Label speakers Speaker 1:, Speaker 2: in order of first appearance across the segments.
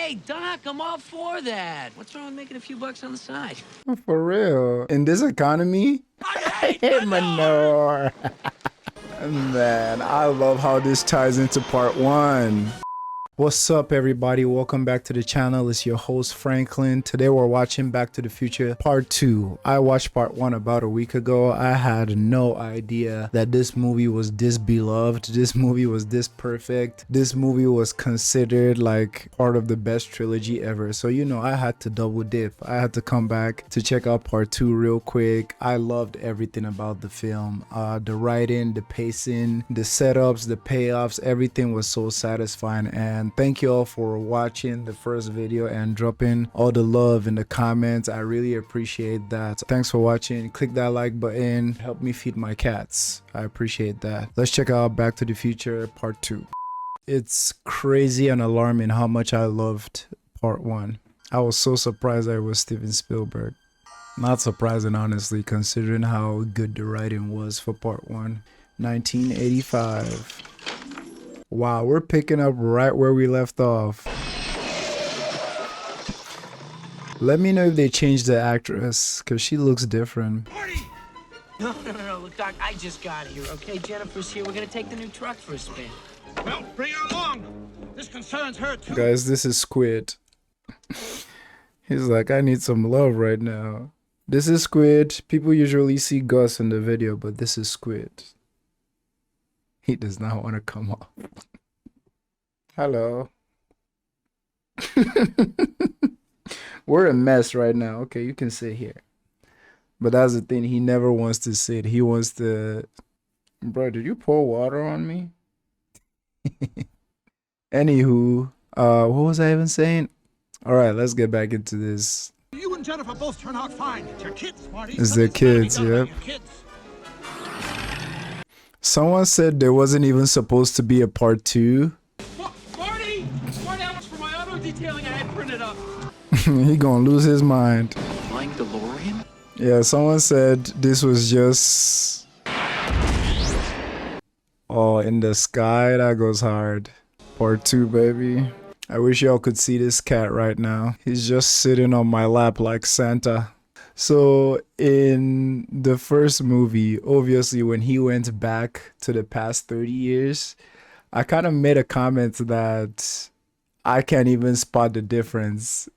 Speaker 1: Hey, Doc, I'm all for that. What's wrong with making a few bucks on the side?
Speaker 2: For real. In this economy?
Speaker 1: I hate
Speaker 2: manure. Man, I love how this ties into part one. What's up, everybody? Welcome back to the channel. It's your host Franklin. Today we're watching Back to the Future part 2. I watched part 1 about a week ago. I had no idea that this movie was this beloved. This movie was this perfect. This movie was considered like part of the best trilogy ever. So you know, I had to double dip. I had to come back to check out part 2 real quick. I loved everything about the film. The writing, the pacing, the setups, the payoffs, everything was so satisfying. And thank you all for watching the first video and dropping all the love in the comments. I really appreciate that. Thanks for watching. Click that like button. Help me feed my cats. I appreciate that. Let's check out Back to the Future part 2. It's crazy and alarming how much I loved part 1. I was so surprised that it was Steven Spielberg. Not surprising, honestly, considering how good the writing was for part 1. 1985. Wow, we're picking up right where we left off. Let me know if they changed the actress, because she looks different.
Speaker 1: No, look, Doc, I just got here, okay? Jennifer's here. We're gonna take the new truck for a spin.
Speaker 3: Well, bring her along. This concerns her, too.
Speaker 2: Guys, this is Squid. He's like, I need some love right now. This is Squid. People usually see Gus in the video, but this is Squid. He does not want to come off. Hello. We're a mess right now. Okay, you can sit here. But that's the thing. He never wants to sit. He wants to... Bro, did you pour water on me? Anywho, what was I even saying? All right, let's get back into this.
Speaker 3: You and Jennifer both turn out fine. It's your kids, Marty.
Speaker 2: It's their kids, yep. Someone said there wasn't even supposed to be a part 2.
Speaker 3: Marty! Marty, how much for my auto detailing I had printed up?
Speaker 2: He gonna lose his mind.
Speaker 1: Flying DeLorean?
Speaker 2: Yeah, someone said this was just... Oh, in the sky, that goes hard. Part 2, baby. I wish y'all could see this cat right now. He's just sitting on my lap like Santa. So in the first movie, obviously when he went back to the past 30 years, I kind of made a comment that I can't even spot the difference.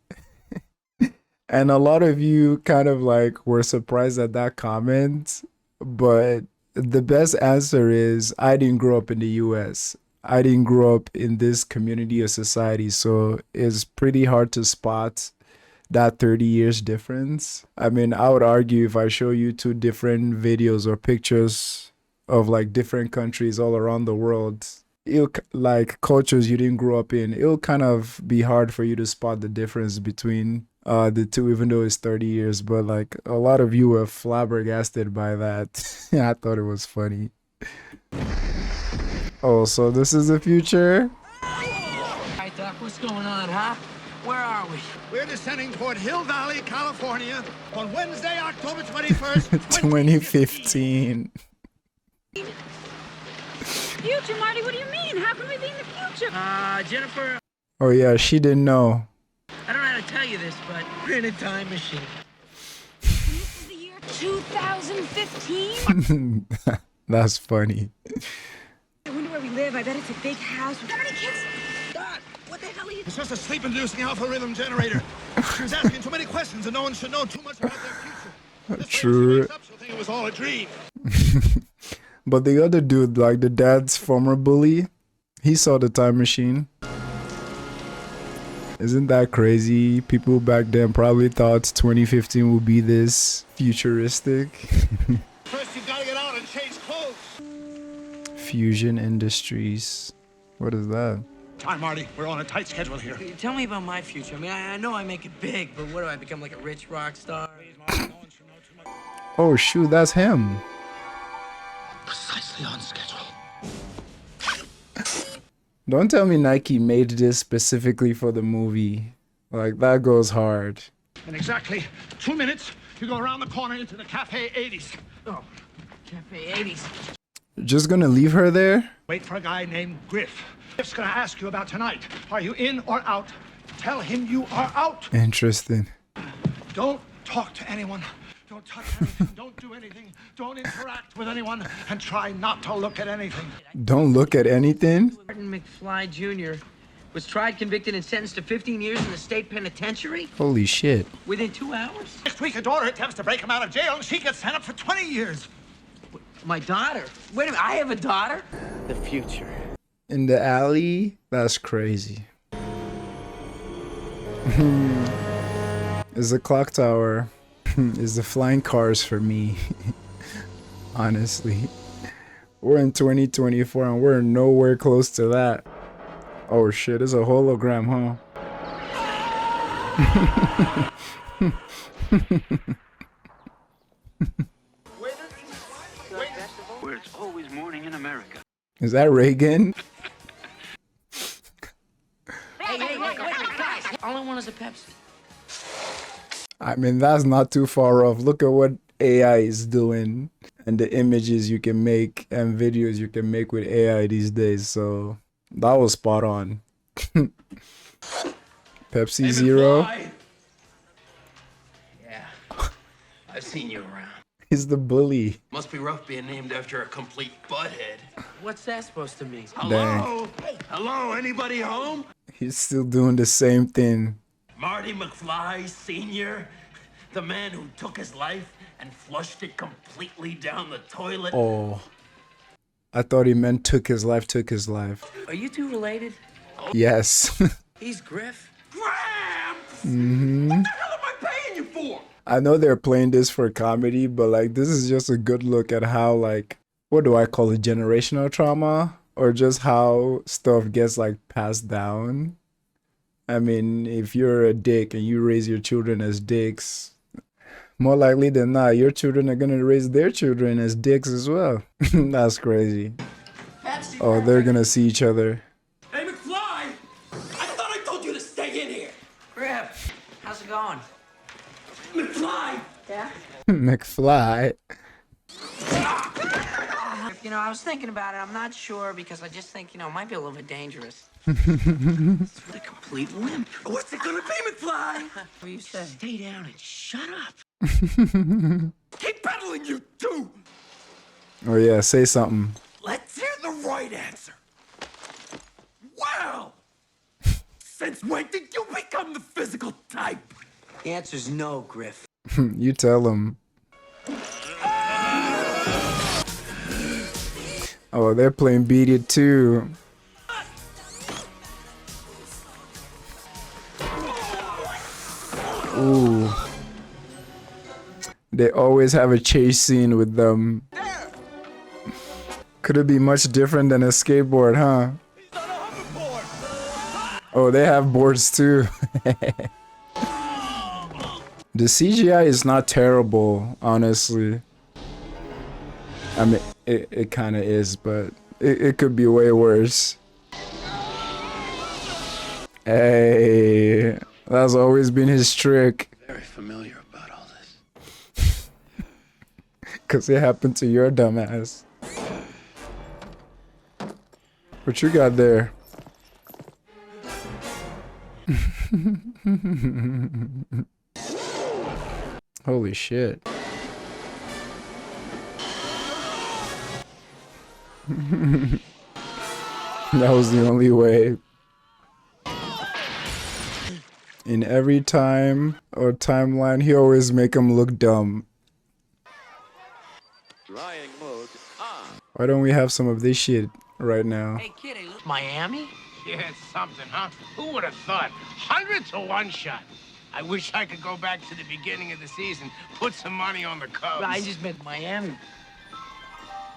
Speaker 2: And a lot of you kind of like were surprised at that comment, but the best answer is I didn't grow up in the US. I didn't grow up in this community or society, so it's pretty hard to spot that 30 years difference. I mean, I would argue if I show you 2 different videos or pictures of like different countries all around the world, it'll, like cultures you didn't grow up in, it'll kind of be hard for you to spot the difference between the 2, even though it's 30 years. But like a lot of you were flabbergasted by that. I thought it was funny. Oh, so this is the future?
Speaker 1: Hi, Doc, what's going on, huh? Where are we?
Speaker 3: We're descending toward Hill Valley, California on Wednesday, October 21st,
Speaker 2: 2015.
Speaker 4: Future, Marty, what do you mean? How can we be in the future?
Speaker 1: Jennifer,
Speaker 2: Oh yeah, she didn't know.
Speaker 1: I don't know how to tell you this, but we're in a time machine.
Speaker 4: This is the year 2015?
Speaker 2: That's funny.
Speaker 4: I wonder where we live. I bet it's a big house. How many kids? God, what the hell are you...
Speaker 3: It's just a sleep-inducing alpha rhythm generator. She's asking too many questions and no one should know too much about their future.
Speaker 2: True.
Speaker 3: She'll think it was all a dream.
Speaker 2: But the other dude, like the dad's former bully, he saw the time machine. Isn't that crazy? People back then probably thought 2015 would be this futuristic.
Speaker 3: First, you've got to get out and change clothes.
Speaker 2: Fusion Industries. What is that?
Speaker 3: Time, Marty. We're on a tight schedule here.
Speaker 1: Tell me about my future. I mean, I know I make it big, but what do I become, like a rich rock star?
Speaker 3: Please, Marty, no one should know too much.
Speaker 2: Oh shoot, that's him.
Speaker 3: Precisely on schedule.
Speaker 2: Don't tell me Nike made this specifically for the movie. Like, that goes hard.
Speaker 3: In exactly 2 minutes, you go around the corner into the Cafe 80s.
Speaker 1: Oh, Cafe 80s.
Speaker 2: Just gonna leave her there?
Speaker 3: Wait for a guy named Griff. Griff's gonna ask you about tonight. Are you in or out? Tell him you are out.
Speaker 2: Interesting.
Speaker 3: Don't talk to anyone. Don't touch anything. Don't do anything. Don't interact with anyone. And try not to look at anything.
Speaker 2: Don't look at anything.
Speaker 1: Martin McFly Jr. was tried, convicted, and sentenced to 15 years in the state penitentiary
Speaker 2: Holy shit.
Speaker 1: within 2 hours.
Speaker 3: Next week, a daughter attempts to break him out of jail, and she gets sent up for 20 years.
Speaker 1: My daughter? Wait a minute, I have a daughter? The future.
Speaker 2: In the alley? That's crazy. Is the clock tower. Is the flying cars for me. Honestly. We're in 2024 and we're nowhere close to that. Oh shit, it's a hologram, huh?
Speaker 5: Where it's always morning in America.
Speaker 2: Is that Reagan?
Speaker 1: Hey, guys, all I want is a Pepsi.
Speaker 2: I mean, that's not too far off. Look at what AI is doing and the images you can make and videos you can make with AI these days. So that was spot on. Pepsi Zero.
Speaker 6: Yeah, I've seen you around.
Speaker 2: He's the bully.
Speaker 6: Must be rough being named after a complete butthead.
Speaker 1: What's that supposed to mean?
Speaker 6: Hello? Hello, anybody home?
Speaker 2: He's still doing the same thing.
Speaker 6: Marty McFly Sr., the man who took his life and flushed it completely down the toilet.
Speaker 2: Oh, I thought he meant took his life.
Speaker 1: Are you two related?
Speaker 2: Yes.
Speaker 1: He's Griff.
Speaker 6: Gramps! What the hell am I paying you for?
Speaker 2: I know they're playing this for comedy, but like this is just a good look at how, like, what do I call it, generational trauma, or just how stuff gets like passed down. I mean, if you're a dick and you raise your children as dicks, more likely than not, your children are gonna raise their children as dicks as well. That's crazy. Oh, they're gonna see each other.
Speaker 6: Hey, McFly! I thought I told you to stay in here!
Speaker 1: Griff, how's it going?
Speaker 6: McFly!
Speaker 1: Yeah?
Speaker 2: McFly.
Speaker 1: You know, I was thinking about it. I'm not sure because I just think, it might be a little bit dangerous. It's with a complete limp.
Speaker 6: What's it gonna be, McFly?
Speaker 1: What do you say?
Speaker 6: Stay down and shut up. Keep peddling, you two!
Speaker 2: Oh yeah, say something.
Speaker 6: Let's hear the right answer. Wow! Since when did you become the physical type?
Speaker 1: The answer's no, Griff.
Speaker 2: You tell him. Oh, they're playing Beat It too. Ooh. They always have a chase scene with them. Could it be much different than a skateboard, huh? Oh, they have boards too. The CGI is not terrible, honestly. I mean, it kind of is, but it could be way worse. Hey, that's always been his trick.
Speaker 5: Very familiar about all this.
Speaker 2: Cause it happened to your dumbass. What you got there? Holy shit. That was the only way. In every time or timeline, he always make him look dumb.
Speaker 5: Drying mode on.
Speaker 2: Why don't we have some of this shit right now?
Speaker 1: Hey, kid, Miami?
Speaker 7: Yeah, it's something, huh? Who would have thought? 100 to 1 shot. I wish I could go back to the beginning of the season, put some money on the Cubs.
Speaker 1: I just meant Miami.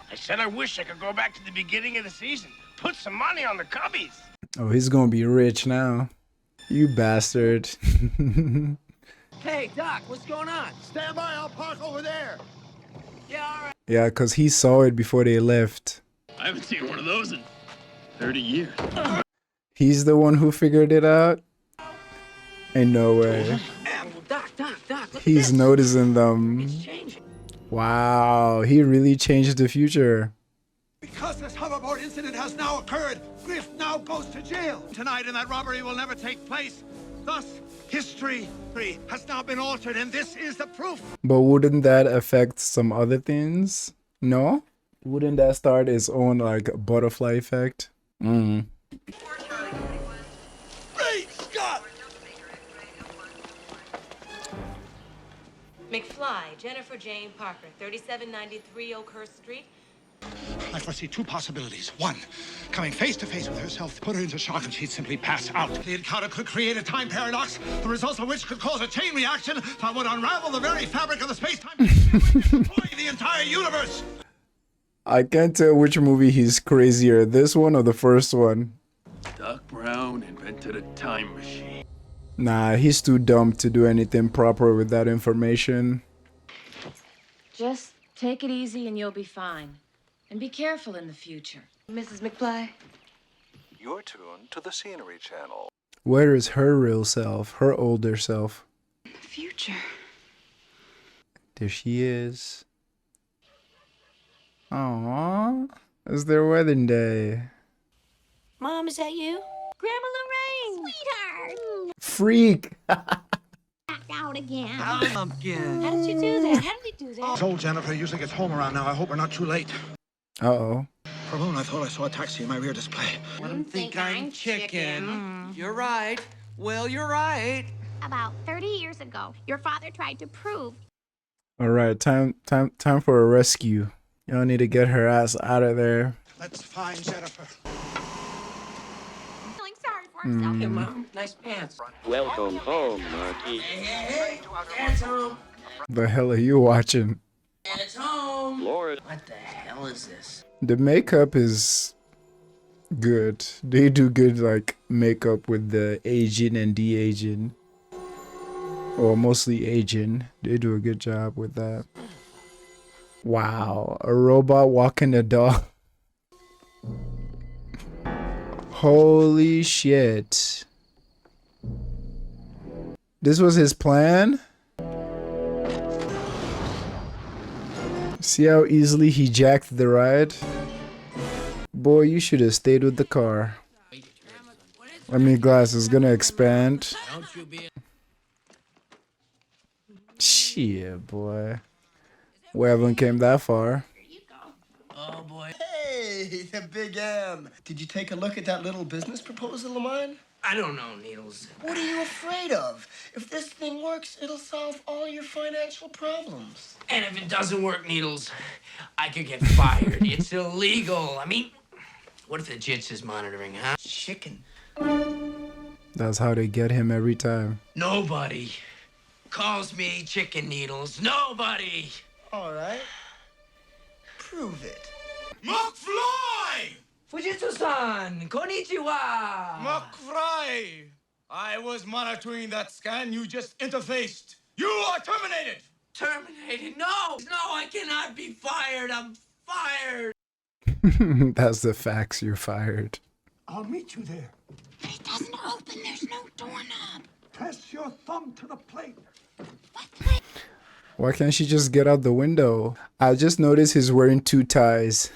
Speaker 7: I said I wish I could go back to the beginning of the season, put some money on the Cubbies.
Speaker 2: Oh, he's gonna be rich now. You bastard.
Speaker 1: Hey, Doc, what's going on?
Speaker 3: Stand by, I'll park over there.
Speaker 1: Yeah, all right.
Speaker 2: Yeah, cause he saw it before they left.
Speaker 5: I haven't seen one of those in 30 years.
Speaker 2: He's the one who figured it out? Ain't no way.
Speaker 1: Doc, look
Speaker 2: He's
Speaker 1: at this.
Speaker 2: noticing them.
Speaker 1: It's changing.
Speaker 2: Wow, he really changed the future.
Speaker 3: Because this hoverboard incident has now occurred, Griff now goes to jail. Tonight, and that robbery will never take place. Thus, history has now been altered, and this is the proof.
Speaker 2: But wouldn't that affect some other things? No? Wouldn't that start its own like butterfly effect?
Speaker 3: Great Scott!
Speaker 8: McFly, Jennifer Jane Parker, 3793 Oakhurst Street.
Speaker 3: I foresee two possibilities. One, coming face to face with herself, put her into shock, and she'd simply pass out. The encounter could create a time paradox, the results of which could cause a chain reaction that would unravel the very fabric of the space-time and destroy the entire universe.
Speaker 2: I can't tell which movie he's crazier, this one or the first one.
Speaker 5: Doc Brown invented a time machine.
Speaker 2: Nah, he's too dumb to do anything proper with that information.
Speaker 8: Just take it easy and you'll be fine. And be careful in the future.
Speaker 4: Mrs. McFly.
Speaker 9: You're tuned to the Scenery Channel.
Speaker 2: Where is her real self, her older self?
Speaker 4: Future.
Speaker 2: There she is. Aww, it's their wedding day.
Speaker 4: Mom, is that you? Grandma Lorraine! Sweetheart!
Speaker 2: Freak!
Speaker 4: Out again.
Speaker 1: Pumpkin.
Speaker 4: How did you do that? How did we do that?
Speaker 3: So Jennifer usually gets home around now. I hope we're not too late.
Speaker 2: Uh-oh.
Speaker 3: For a moment, I thought I saw a taxi in my rear display.
Speaker 1: Let him think I'm chicken. You're right. Well, you're right.
Speaker 10: About 30 years ago, your father tried to prove.
Speaker 2: Alright, time for a rescue. Y'all need to get her ass out of there.
Speaker 3: Let's find Jennifer.
Speaker 10: Feeling sorry for himself.
Speaker 1: Hey, Mom. Nice pants.
Speaker 5: Welcome home, Marky.
Speaker 1: Hey. Dad's home.
Speaker 2: The hell are you watching?
Speaker 1: Dad's home.
Speaker 5: Lord.
Speaker 1: What the hell is this?
Speaker 2: The makeup is good. They do good like makeup with the aging and de-aging. Or mostly aging. They do a good job with that. Wow, a robot walking a dog. Holy shit. This was his plan? See how easily he jacked the ride? Boy, you should have stayed with the car. I mean, glass is gonna expand. Shit, boy. We haven't came that far.
Speaker 1: Oh, boy.
Speaker 11: Hey, Big M. Did you take a look at that little business proposal of mine?
Speaker 1: I don't know, Needles.
Speaker 11: What are you afraid of? If this thing works, it'll solve all your financial problems.
Speaker 1: And if it doesn't work, Needles, I could get fired. It's illegal. I mean, what if the Jits is monitoring, huh?
Speaker 11: Chicken.
Speaker 2: That's how they get him every time.
Speaker 1: Nobody calls me Chicken, Needles. Nobody.
Speaker 11: All right. Prove it.
Speaker 3: McFly!
Speaker 1: Fujitsu-san, konnichiwa.
Speaker 3: McFly! I was monitoring that scan you just interfaced. You are terminated!
Speaker 1: Terminated? No, I cannot be fired. I'm fired.
Speaker 2: That's the facts, you're fired.
Speaker 3: I'll meet you there.
Speaker 10: But it doesn't open. There's no doorknob.
Speaker 3: Press your thumb to the plate.
Speaker 2: Why can't she just get out the window? I just noticed he's wearing 2 ties.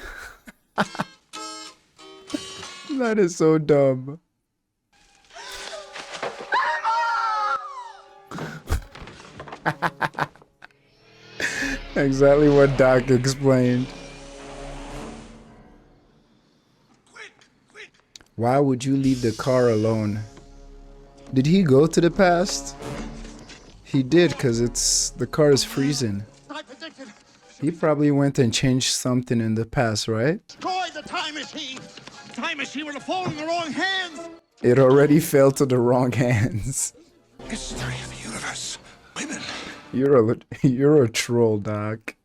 Speaker 2: That is so dumb. Exactly what Doc explained. Why would you leave the car alone? Did he go to the past? He did, because the car is freezing.
Speaker 3: I predicted.
Speaker 2: He probably went and changed something in the past, right?
Speaker 3: Destroy the time machine. The time machine would have fallen in the wrong hands.
Speaker 2: It already fell to the wrong hands.
Speaker 3: History of the universe. Women.
Speaker 2: You're a troll, Doc.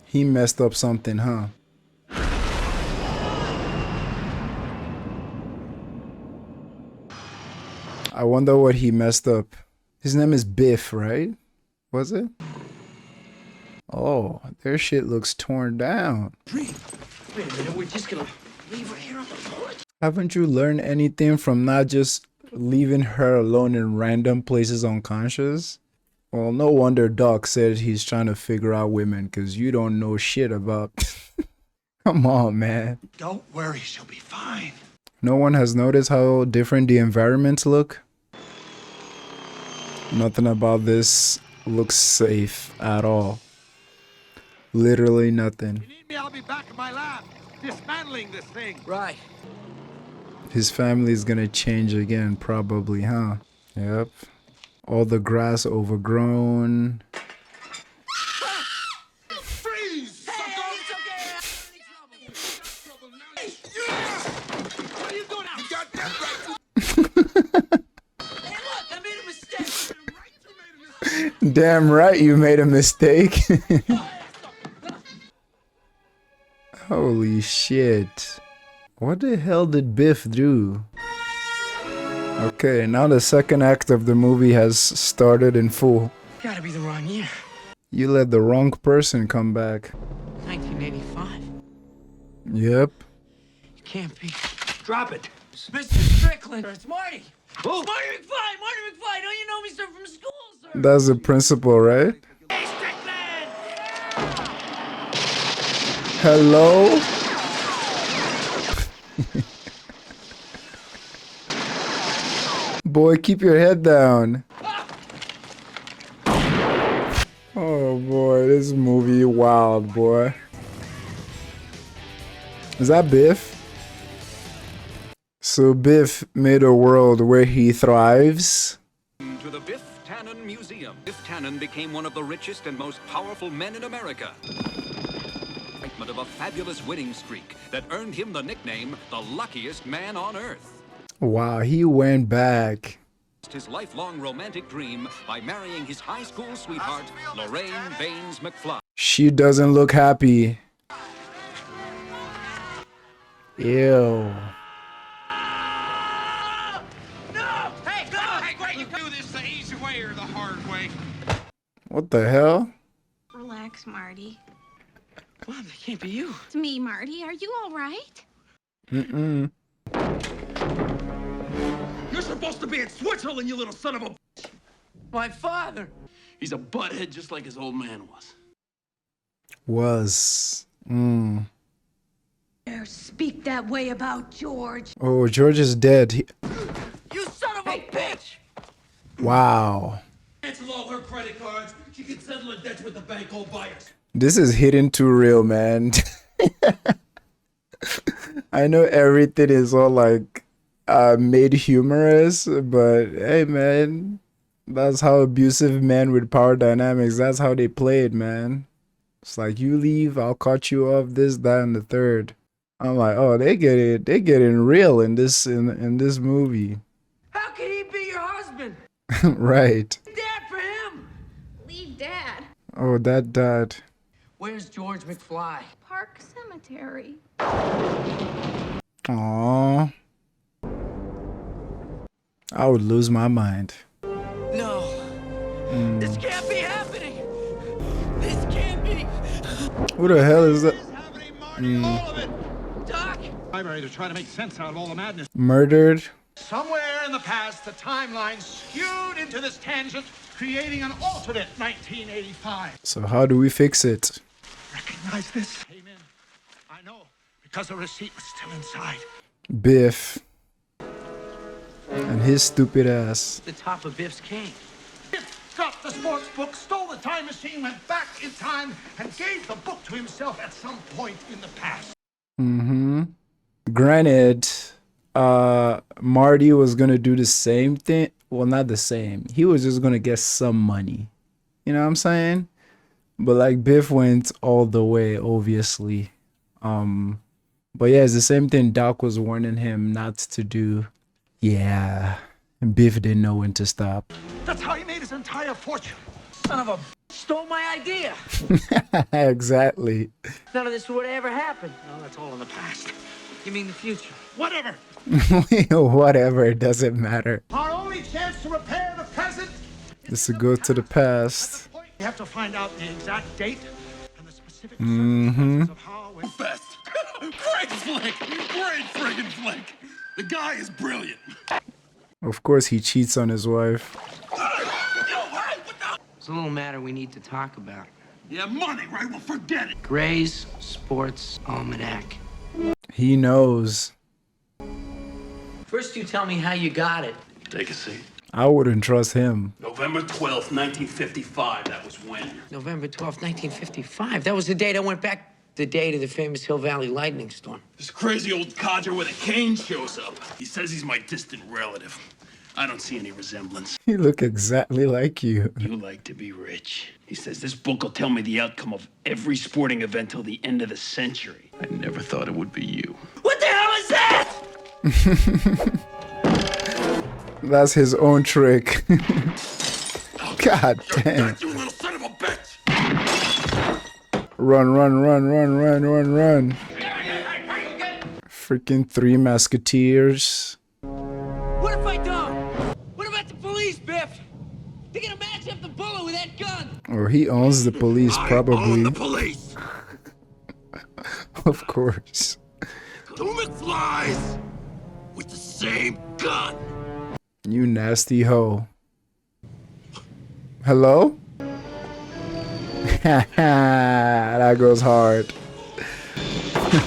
Speaker 2: He messed up something, huh? I wonder what he messed up. His name is Biff, right? Was it? Oh, their shit looks torn down.
Speaker 1: Wait a minute, we're just gonna leave her here on the porch?
Speaker 2: Haven't you learned anything from not just leaving her alone in random places unconscious? Well, no wonder Doc said he's trying to figure out women, because you don't know shit about... Come on, man.
Speaker 3: Don't worry, she'll be fine.
Speaker 2: No one has noticed how different the environments look? Nothing about this looks safe at all. Literally nothing.
Speaker 3: Need me? I'll be back in my lab, dismantling this thing.
Speaker 1: Right.
Speaker 2: His family's gonna change again, probably, huh? Yep. All the grass overgrown.
Speaker 3: Freeze!
Speaker 1: Hey, it's okay.
Speaker 3: What are you doing now? You got that right.
Speaker 1: Hey, look, I made a mistake.
Speaker 2: Damn right you made a mistake. Holy shit. What the hell did Biff do? Okay, now the second act of the movie has started in full.
Speaker 11: Gotta be the wrong year.
Speaker 2: You let the wrong person come back.
Speaker 1: 1985.
Speaker 2: Yep.
Speaker 1: You can't be.
Speaker 7: Drop it.
Speaker 1: Mr. Strickland. It's Marty.
Speaker 7: Who?
Speaker 1: Marty McFly. Marty McFly. Don't you know me, sir, from school, sir?
Speaker 2: That's the principal, right?
Speaker 1: Hey, Strickland!
Speaker 2: Hello? Boy, keep your head down. Oh boy, this movie wild, boy. Is that Biff? So Biff made a world where he thrives.
Speaker 12: To the Biff Tannen Museum. Biff Tannen became one of the richest and most powerful men in America. Of a fabulous winning streak that earned him the nickname the luckiest man on earth.
Speaker 2: Wow, he went back.
Speaker 12: His lifelong romantic dream by marrying his high school sweetheart, Lorraine Baines McFly.
Speaker 2: She doesn't look happy. Ew.
Speaker 3: No! Hey, go! Hey, great! You do this the easy way or the hard way?
Speaker 2: What the hell?
Speaker 10: Relax, Marty.
Speaker 1: Mom, that can't be you.
Speaker 10: It's me, Marty. Are you all right?
Speaker 2: Mm-mm.
Speaker 6: You're supposed to be in Switzerland, you little son of a...
Speaker 1: My father.
Speaker 5: He's a butthead just like his old man
Speaker 2: Was.
Speaker 5: was.
Speaker 4: Dare speak that way about George.
Speaker 2: Oh, George is dead.
Speaker 1: You son of a bitch!
Speaker 2: Wow.
Speaker 6: Cancel all her credit cards. She can settle her debts with the bank all by herself.
Speaker 2: This is hitting too real, man. I know everything is all like made humorous, but hey, man, that's how abusive men with power dynamics, that's how they play it, man. It's like, you leave, I'll cut you off, this, that, and the third. I'm like, oh, they getting real in this movie.
Speaker 1: How can he be your husband?
Speaker 2: Right.
Speaker 1: Dad for him.
Speaker 10: Leave Dad.
Speaker 2: Oh, that dad.
Speaker 1: Where's George McFly?
Speaker 10: Park Cemetery.
Speaker 2: Aww. I would lose my mind.
Speaker 1: No. This can't be happening. This can't be.
Speaker 2: Who the hell is that?
Speaker 3: All of it.
Speaker 1: Doc.
Speaker 3: Library to try to make sense out of all the madness.
Speaker 2: Murdered?
Speaker 3: Somewhere in the past, the timeline skewed into this tangent, creating an alternate 1985.
Speaker 2: So how do we fix it?
Speaker 3: Recognize this? Came in. I know, because the receipt was still inside.
Speaker 2: Biff. And his stupid ass.
Speaker 1: The top of Biff's cane.
Speaker 3: Biff dropped the sports book, stole the time machine, went back in time, and gave the book to himself at some point in the past.
Speaker 2: Mm-hmm. Granted, Marty was gonna do the same thing. Well, not the same. He was just gonna get some money. You know what I'm saying? But like Biff went all the way, obviously. But yeah, it's the same thing Doc was warning him not to do. Yeah. And Biff didn't know when to stop.
Speaker 3: That's how he made his entire fortune.
Speaker 1: Son of a stole my idea.
Speaker 2: Exactly.
Speaker 1: None of this would ever happen. No, that's all in the past. You mean the future?
Speaker 3: Whatever.
Speaker 2: Whatever, it doesn't matter.
Speaker 3: Our only chance to repair the present
Speaker 2: is to go to the past.
Speaker 3: We have to find out the exact date and the specific
Speaker 2: Mm-hmm.
Speaker 3: circumstances of how and
Speaker 5: Best. Great flick. Great friggin' flick. The guy is brilliant.
Speaker 2: Of course, he cheats on his wife.
Speaker 1: There's a little matter we need to talk about.
Speaker 5: Yeah, money, right? Well, forget it.
Speaker 1: Gray's Sports Almanac.
Speaker 2: He knows.
Speaker 1: First, you tell me how you got it.
Speaker 5: Take a seat.
Speaker 2: I wouldn't trust him.
Speaker 6: November 12th, 1955, that was when.
Speaker 1: November 12th, 1955. That was the date I went back, the day to the famous Hill Valley lightning storm.
Speaker 6: This crazy old codger with a cane shows up. He says he's my distant relative. I don't see any resemblance.
Speaker 2: He look exactly like you.
Speaker 6: You like to be rich. He says this book will tell me the outcome of every sporting event till the end of the century. I never thought it would be you. What the hell is that?
Speaker 2: That's his own trick. God damn.
Speaker 5: You little son of a bitch!
Speaker 2: Run, run, run, run, run, run, run. Freaking Three Musketeers.
Speaker 1: What if I don't? What about the police, Biff? They're gonna match up the bullet with that gun.
Speaker 2: Or he owns the police, probably.
Speaker 5: I own the police.
Speaker 2: Of course.
Speaker 5: Two McFlys with the same gun.
Speaker 2: You nasty hoe. Hello? That goes hard.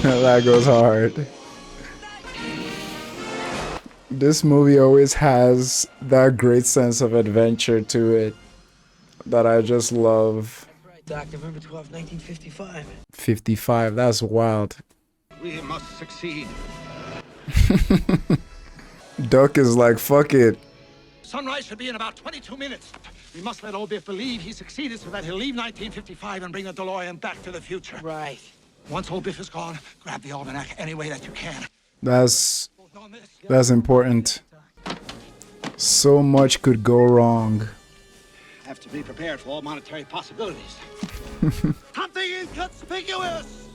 Speaker 2: That goes hard. This movie always has that great sense of adventure to it that I just love.
Speaker 1: Right, Doc, November 12th, 1955.
Speaker 2: 55, that's wild.
Speaker 3: We must succeed.
Speaker 2: Duck is like, fuck it.
Speaker 3: Sunrise should be in about 22 minutes. We must let old Biff believe he succeeded so that he'll leave 1955 and bring the DeLorean back to the future.
Speaker 1: Right.
Speaker 3: Once old Biff is gone, grab the almanac any way that you can.
Speaker 2: That's important. So much could go wrong.
Speaker 3: Have to be prepared for all monetary possibilities. Something inconspicuous!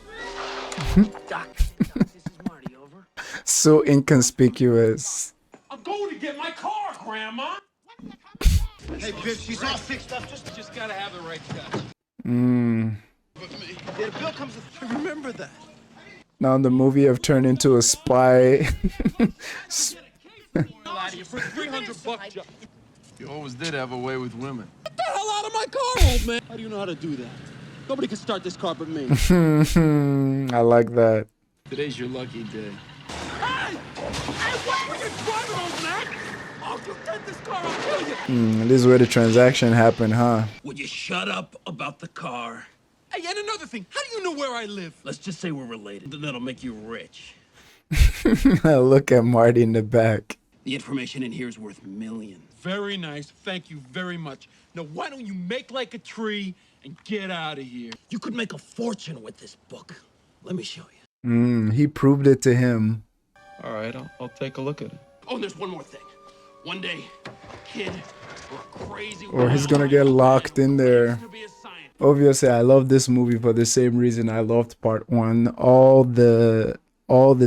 Speaker 1: Doc, this is Marty, over.
Speaker 2: So inconspicuous.
Speaker 5: I'm going to get my car, Grandma.
Speaker 3: Hey, Biff, she's all fixed up.
Speaker 5: Just gotta have the right touch.
Speaker 2: Mm.
Speaker 3: Yeah, the bill comes with... Remember that.
Speaker 2: Now the movie have turned into a spy.
Speaker 5: For $300. You always did have a way with women. Get the hell out of my car, old man! How do you know how to do that? Nobody can start this car but me.
Speaker 2: I like that.
Speaker 5: Today's your lucky day. Hey! Hey, what were you driving, old man? Oh, you did this car, I'll kill you!
Speaker 2: This is where the transaction happened, huh?
Speaker 6: Would you shut up about the car?
Speaker 5: Hey, and another thing, how do you know where I live?
Speaker 6: Let's just say we're related. That'll make you rich.
Speaker 2: Look at Marty in the back.
Speaker 6: The information in here is worth millions.
Speaker 5: Very nice. Thank you very much. Now, why don't you make like a tree and get out of here?
Speaker 6: You could make a fortune with this book. Let me show you.
Speaker 2: He proved it to him.
Speaker 5: All right, I'll take a look at it.
Speaker 6: Oh, and there's one more thing. One day, kid, or a crazy...
Speaker 2: Or he's gonna get locked in there. Obviously, I love this movie for the same reason I loved part one. All the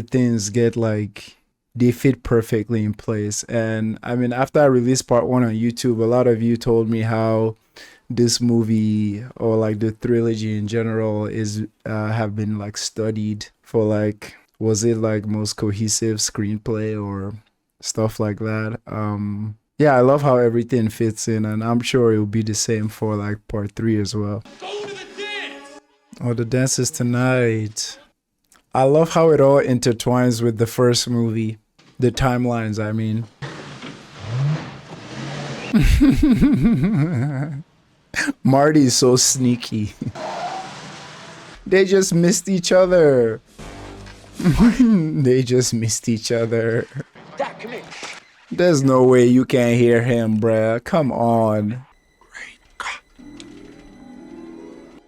Speaker 2: things get like... they fit perfectly in place. And I mean, after I released part one on YouTube, a lot of you told me how this movie, or like the trilogy in general, is have been like studied for like, was it like most cohesive screenplay or stuff like that. Yeah, I love how everything fits in, and I'm sure it will be the same for like part 3 as well.
Speaker 5: Go to the dance!
Speaker 2: Oh, the dance is tonight. I love how it all intertwines with the first movie. The timelines, I mean. Marty is so sneaky. They just missed each other. They just missed each other.
Speaker 1: Doc, come here.
Speaker 2: There's no way you can't hear him, bruh. Come on.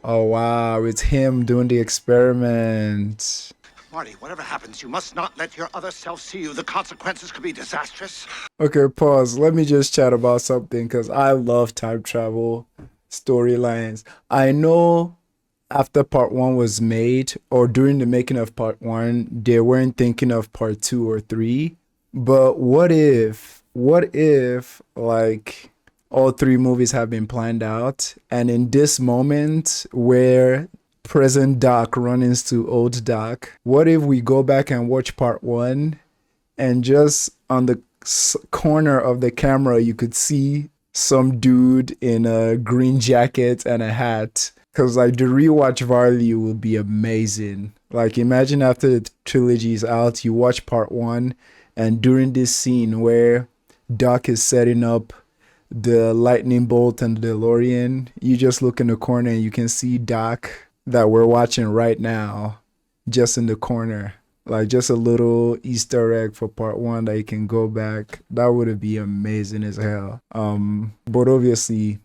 Speaker 2: Oh, wow. It's him doing the experiment.
Speaker 3: Marty, whatever happens, you must not let your other self see you. The consequences could be disastrous.
Speaker 2: Okay, pause. Let me just chat about something, because I love time travel storylines. I know after part 1 was made, or during the making of part 1, they weren't thinking of part 2 or 3. But what if like all 3 movies have been planned out, and in this moment where present Doc runs into old Doc, what if we go back and watch part 1, and just on the corner of the camera you could see some dude in a green jacket and a hat? Because like the rewatch value will be amazing. Like imagine after the trilogy is out, you watch part 1, and during this scene where Doc is setting up the lightning bolt and the DeLorean, you just look in the corner and you can see Doc that we're watching right now just in the corner. Like just a little Easter egg for part 1 that you can go back. That would be amazing as hell. But obviously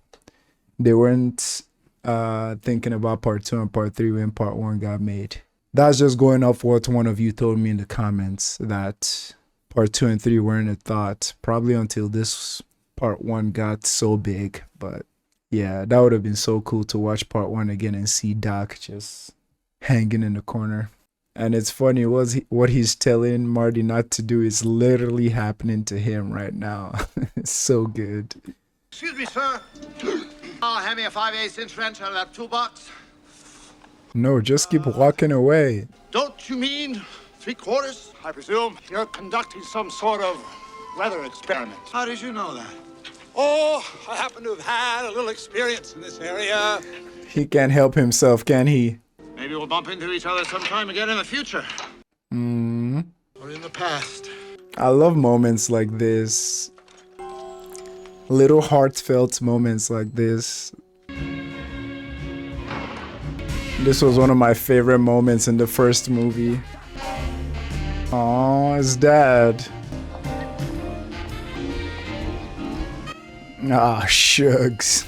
Speaker 2: they weren't thinking about part 2 and part 3 when part 1 got made. That's just going off what one of you told me in the comments, that part 2 and 3 weren't a thought, probably until this part 1 got so big. But yeah, that would have been so cool to watch part 1 again and see Doc just hanging in the corner. And it's funny, what he's telling Marty not to do is literally happening to him right now. It's so good.
Speaker 3: Excuse me, sir. Hand me a 5/8 inch wrench out of that toolbox.
Speaker 2: No, just keep walking away.
Speaker 3: Don't you mean 3/4? I presume you're conducting some sort of weather experiment. How did you know that? Oh, I happen to have had a little experience in this area.
Speaker 2: He can't help himself, can he?
Speaker 3: Maybe we'll bump into each other sometime again in the future. Or in the past.
Speaker 2: I love moments like this. Little heartfelt moments like this. This was one of my favorite moments in the first movie. Oh, his dad. Ah, shucks.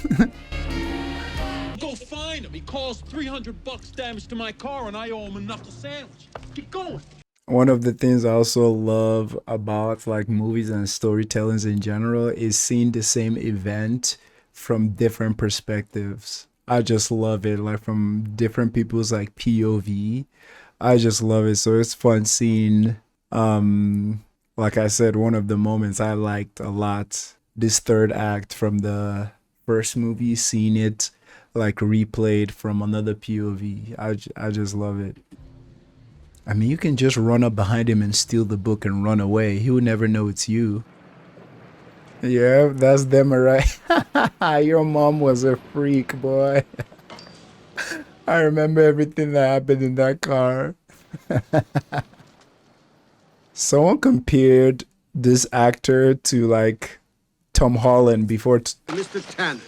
Speaker 5: Go find him. He calls $300 damage to my car, and I owe him a knuckle sandwich. Keep going.
Speaker 2: One of the things I also love about like movies and storytellings in general is seeing the same event from different perspectives. I just love it, like from different people's like POV. I just love it. So it's fun seeing, like I said, one of the moments I liked a lot, this third act from the first movie, seeing it like replayed from another POV. I just love it. I mean, you can just run up behind him and steal the book and run away. He would never know it's you. Yeah, that's them, right? Your mom was a freak, boy. I remember everything that happened in that car. Someone compared this actor to like Tom Holland before.
Speaker 7: Mr. Tannen,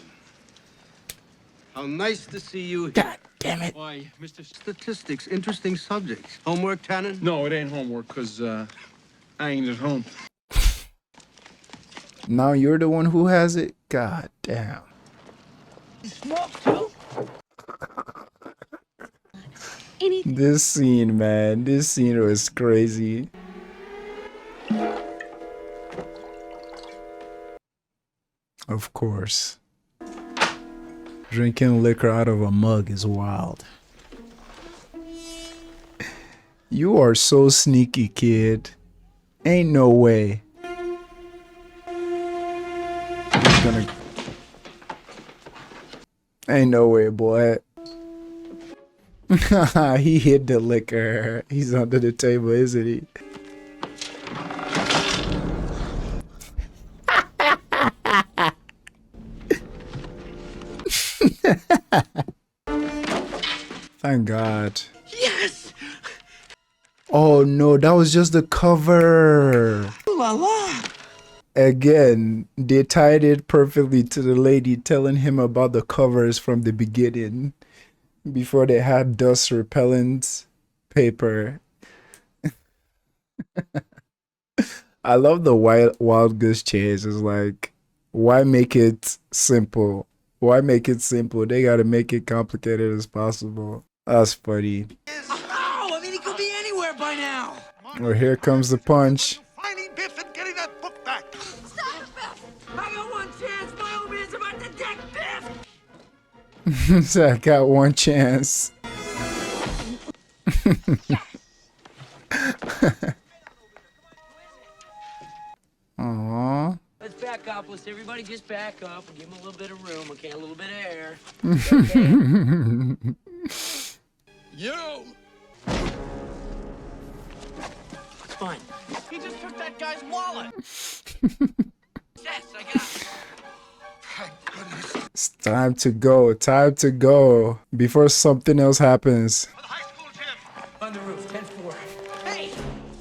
Speaker 7: how nice to see you here.
Speaker 2: God damn it.
Speaker 7: Why, Mr. Statistics, interesting subjects. Homework, Tannen?
Speaker 5: No, it ain't homework, because I ain't at home.
Speaker 2: Now you're the one who has it? God damn.
Speaker 7: You smoke too?
Speaker 2: This scene, man. This scene was crazy. Of course. Drinking liquor out of a mug is wild. You are so sneaky, kid. Ain't no way. Ain't no way, boy. He hid the liquor. He's under the table, isn't he? Thank God.
Speaker 11: Yes!
Speaker 2: Oh no, that was just the cover.
Speaker 11: Ooh la la!
Speaker 2: Again, they tied it perfectly to the lady telling him about the covers from the beginning before they had dust repellent paper. I love the wild goose chase. It's like, why make it simple? Why make it simple? They gotta make it complicated as possible. That's funny.
Speaker 11: Oh, I mean, he could be anywhere by now.
Speaker 2: Well, here comes the punch.
Speaker 3: Finding Biff and getting that book back.
Speaker 11: Stop, Biff! I got one chance. My old man's about to deck Biff.
Speaker 2: So I got one chance. Aww.
Speaker 1: Let's back up. Let's everybody just back up and give him a little bit of room, okay? A little bit of air.
Speaker 5: Yo!
Speaker 1: What's fun?
Speaker 7: He just took that guy's wallet.
Speaker 1: Yes, I got it.
Speaker 3: Thank goodness.
Speaker 2: It's time to go. Time to go. Before something else happens.
Speaker 3: For the high school gym.
Speaker 1: On the roof, 10-4. Hey,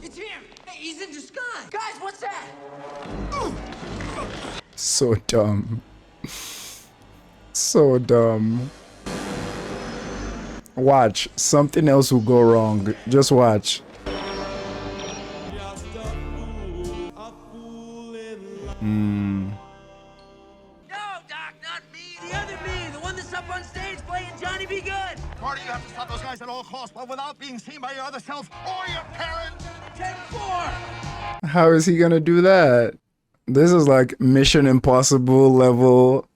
Speaker 1: it's him. Hey, he's in disguise. Guys, what's that?
Speaker 2: So dumb. So dumb. Watch. Something else will go wrong. Just watch.
Speaker 1: No, Doc, not me. The other me. The one that's up on stage playing Johnny Be Good.
Speaker 3: Carter, you have to stop those guys at all costs, but without being seen by your other self or your parents.
Speaker 1: 10-4.
Speaker 2: How is he gonna do that? This is like Mission Impossible level.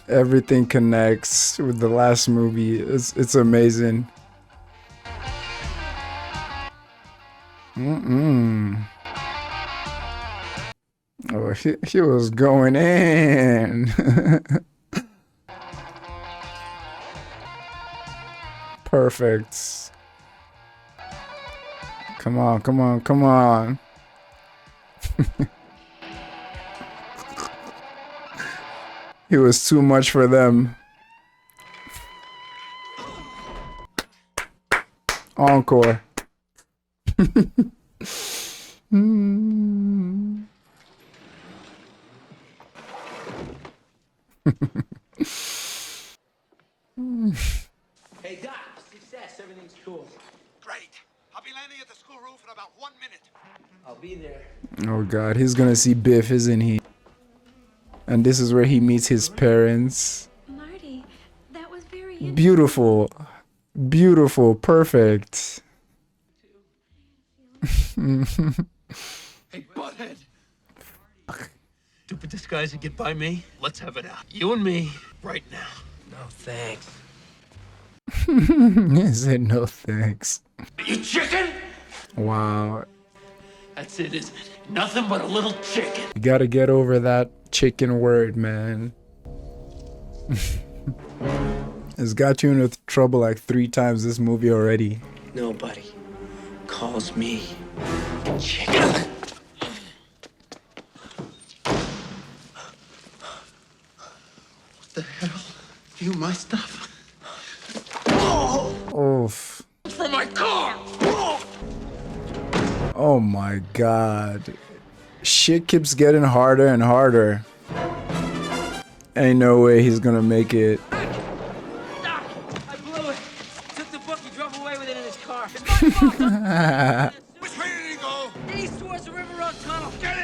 Speaker 2: Everything connects with the last movie. It's amazing. Oh, he was going in. Perfect. Come on, come on, come on. It was too much for them. Encore.
Speaker 1: Hey, Doc, success. Everything's cool.
Speaker 3: Great. I'll be landing at the school roof in about 1 minute.
Speaker 1: I'll be there.
Speaker 2: Oh God, he's gonna see Biff, isn't he? And this is where he meets his parents.
Speaker 10: Marty, that was very
Speaker 2: Beautiful. Beautiful. Perfect.
Speaker 6: Hey, butthead. Stupid disguise to get by me. Let's have it out. You and me, right now.
Speaker 1: No, thanks.
Speaker 2: He said no thanks.
Speaker 6: You chicken?
Speaker 2: Wow.
Speaker 6: That's it, isn't it? Nothing but a little chicken.
Speaker 2: You gotta get over that chicken word, man. It's got you into trouble like 3 times this movie already.
Speaker 1: Nobody calls me chicken.
Speaker 6: What the hell? You my stuff?
Speaker 2: Oof.
Speaker 6: From my car!
Speaker 2: Oh my God. Shit keeps getting harder and harder. Ain't no way he's gonna make it.
Speaker 1: Doc, I blew it. Took the book, he drove away with it in his car. It's my fault.
Speaker 3: Which way did he go?
Speaker 1: East towards the River Road Tunnel. Get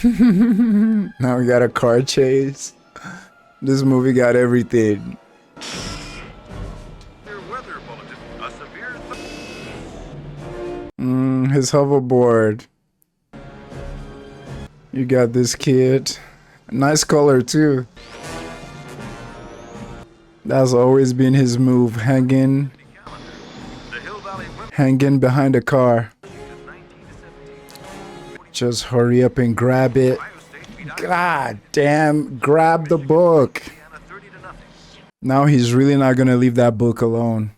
Speaker 1: in!
Speaker 2: Now we got a car chase. This movie got everything. His hoverboard. You got this kid. Nice color too. That's always been his move, hanging behind a car. Just hurry up and grab it. God damn, grab the book. Now he's really not gonna leave that book alone.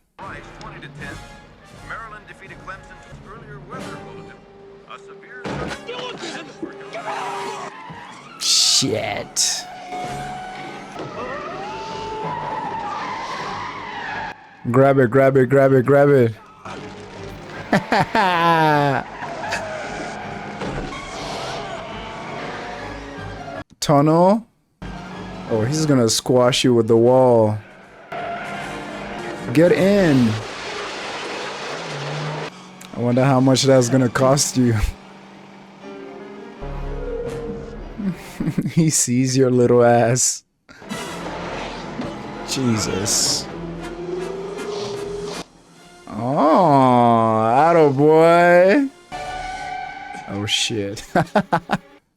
Speaker 2: Shit. Grab it, grab it, grab it, grab it. Tunnel? Oh, he's gonna squash you with the wall. Get in. I wonder how much that's gonna cost you. He sees your little ass. Jesus. Oh, attaboy. Oh shit.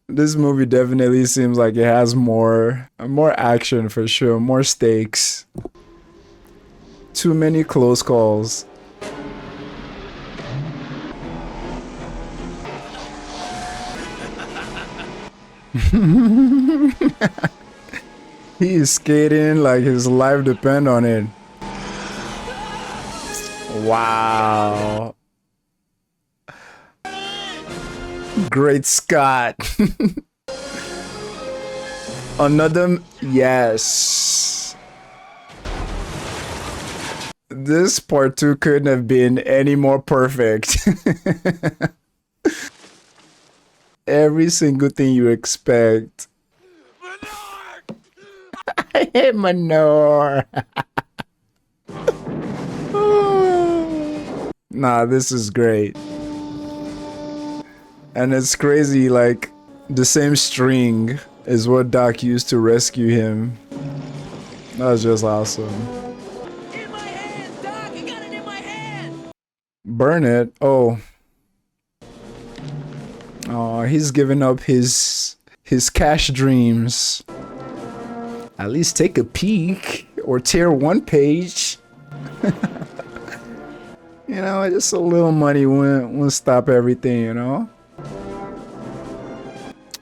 Speaker 2: This movie definitely seems like it has more action for sure, more stakes. Too many close calls. He is skating like his life depends on it. Wow. Great Scott. Another, yes. This part 2 couldn't have been any more perfect. Every single thing you expect. I hate Manor. Nah, this is great. And it's crazy, like, the same string is what Doc used to rescue him. That was just awesome.
Speaker 1: In my hand, Doc! I got it in my hand!
Speaker 2: Burn it? Oh. Oh, he's giving up his cash dreams. At least take a peek or tear one page. You know, just a little money won't stop everything, you know?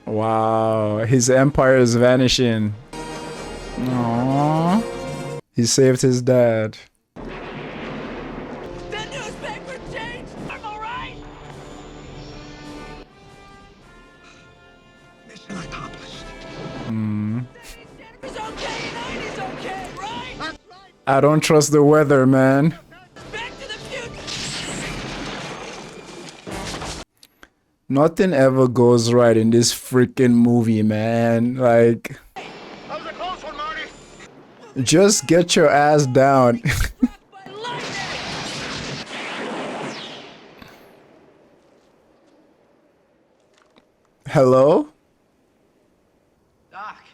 Speaker 2: Wow, his empire is vanishing. Aww. He saved his dad.
Speaker 1: The newspaper changed! I'm alright!
Speaker 3: Mission accomplished.
Speaker 1: It's okay, 90's okay, right?
Speaker 2: I don't trust the weather, man.
Speaker 1: Back to the future!
Speaker 2: Nothing ever goes right in this freaking movie, man. Like,
Speaker 3: That was a close one, Marty.
Speaker 2: just get your ass down. Hello?
Speaker 1: Doc.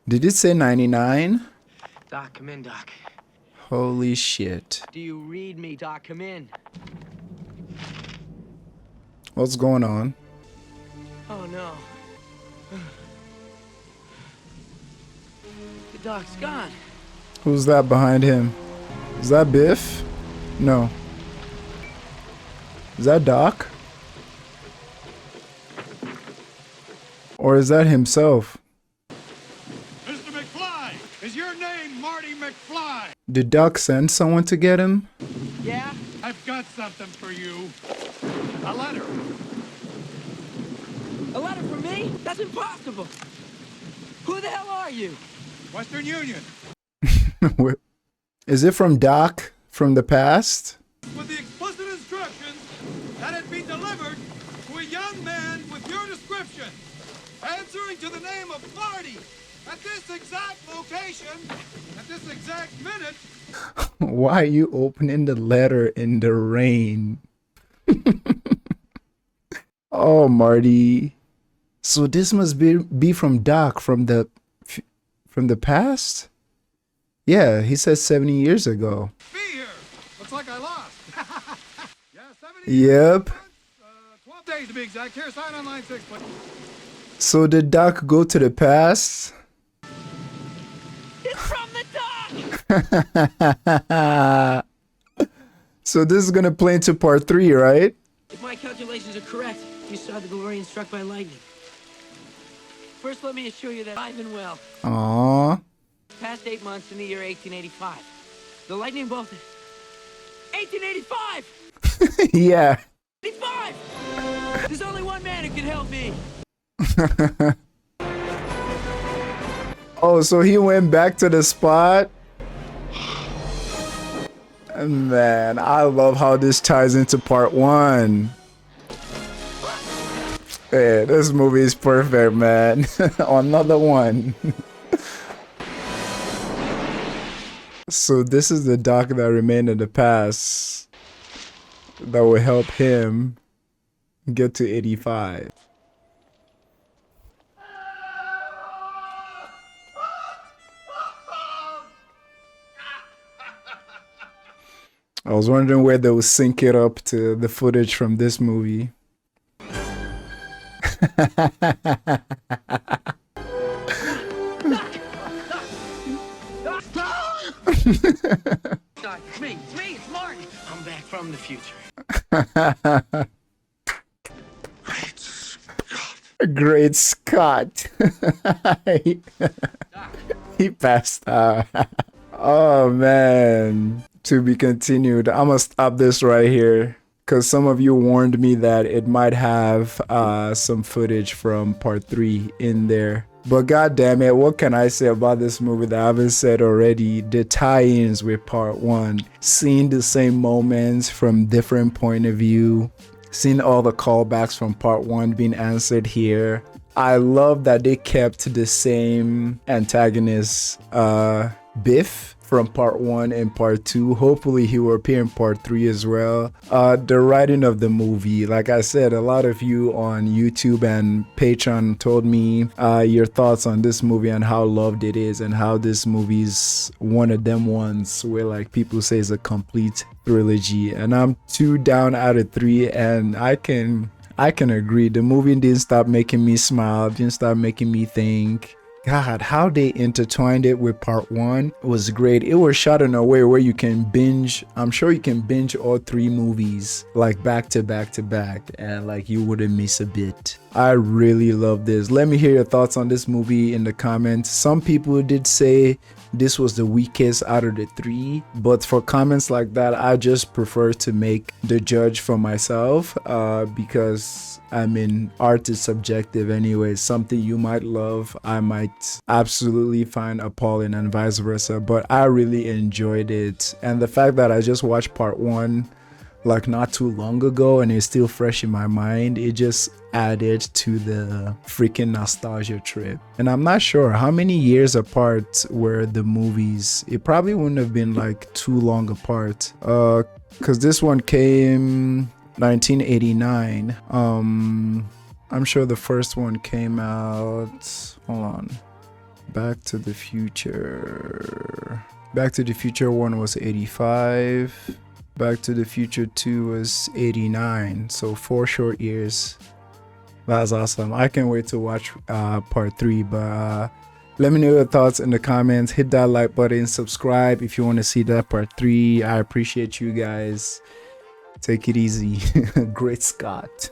Speaker 2: Did it say 99?
Speaker 1: Doc, come in, Doc.
Speaker 2: Holy shit.
Speaker 1: Do you read me, Doc? Come in.
Speaker 2: What's going on?
Speaker 1: Oh, no. The Doc's gone.
Speaker 2: Who's that behind him? Is that Biff? No. Is that Doc? Or is that himself?
Speaker 3: Mr. McFly, is your name Marty McFly?
Speaker 2: Did Doc send someone to get him?
Speaker 1: Yeah?
Speaker 3: I've got something for you. A letter.
Speaker 1: A letter from me? That's impossible. Who the hell are you?
Speaker 3: Western Union.
Speaker 2: Is it from Doc from the past?
Speaker 3: With the explicit instructions that it be delivered to a young man with your description, answering to the name of Marty, at this exact location, at this exact minute.
Speaker 2: Why are you opening the letter in the rain? Oh, Marty. So this must be from Doc from the past? Yeah, he said 70 years ago.
Speaker 3: Be here. Looks like I lost. Yeah, 70
Speaker 2: Yep.
Speaker 3: 12 days to be exact. Here, sign on line 6, please.
Speaker 2: So did Doc go to the past?
Speaker 1: It's from the Doc!
Speaker 2: So this is gonna play into part 3, right?
Speaker 1: If my calculations are correct, you saw the DeLorean struck by lightning. First, let me assure you that I've been well.
Speaker 2: Aww.
Speaker 1: Past 8 months in the year 1885. The lightning bolt... 1885!
Speaker 2: Yeah.
Speaker 1: 85! There's only one man who can help me.
Speaker 2: Oh, so he went back to the spot? Man, I love how this ties into part 1. Yeah, this movie is perfect, man. Another one. So this is the Doc that remained in the past that will help him get to 85. I was wondering where they would sync it up to the footage from this movie.
Speaker 1: Doc, it's me, it's Marty. I'm back from the future.
Speaker 2: Great Scott. He passed out. Oh man. To be continued. I'm gonna stop this right here because some of you warned me that it might have some footage from part 3 in there. But god damn it, what can I say about this movie that I haven't said already? The tie-ins with part 1, seeing the same moments from different point of view, seeing all the callbacks from part 1 being answered here. I love that they kept the same antagonist, Biff, from part 1 and part 2. Hopefully he will appear in part 3 as well. The writing of the movie, like I said, a lot of you on YouTube and Patreon told me your thoughts on this movie and how loved it is, and how this movie's one of them ones where like people say it's a complete trilogy, and I'm 2 down out of 3, and I can agree. The movie didn't stop making me smile, didn't stop making me think. God, how they intertwined it with part 1 was great. It was shot in a way where you can binge. I'm sure you can binge all 3 movies like back to back to back, and like you wouldn't miss a bit. I really love this. Let me hear your thoughts on this movie in the comments. Some people did say this was the weakest out of the 3, but for comments like that, I just prefer to make the judge for myself, because I mean, art is subjective anyway. Something you might love, I might absolutely find appalling, and vice versa. But I really enjoyed it, and the fact that I just watched part 1 like not too long ago and it's still fresh in my mind, it just added to the freaking nostalgia trip. And I'm not sure how many years apart were the movies. It probably wouldn't have been like too long apart, because this one came 1989. I'm sure the first one came out, hold on, Back to the Future 1 was 85. Back to the Future 2 was 89, so 4 short years. That's awesome. I can't wait to watch part 3, but let me know your thoughts in the comments. Hit that like button, subscribe if you want to see that part 3. I appreciate you guys. Take it easy. Great Scott.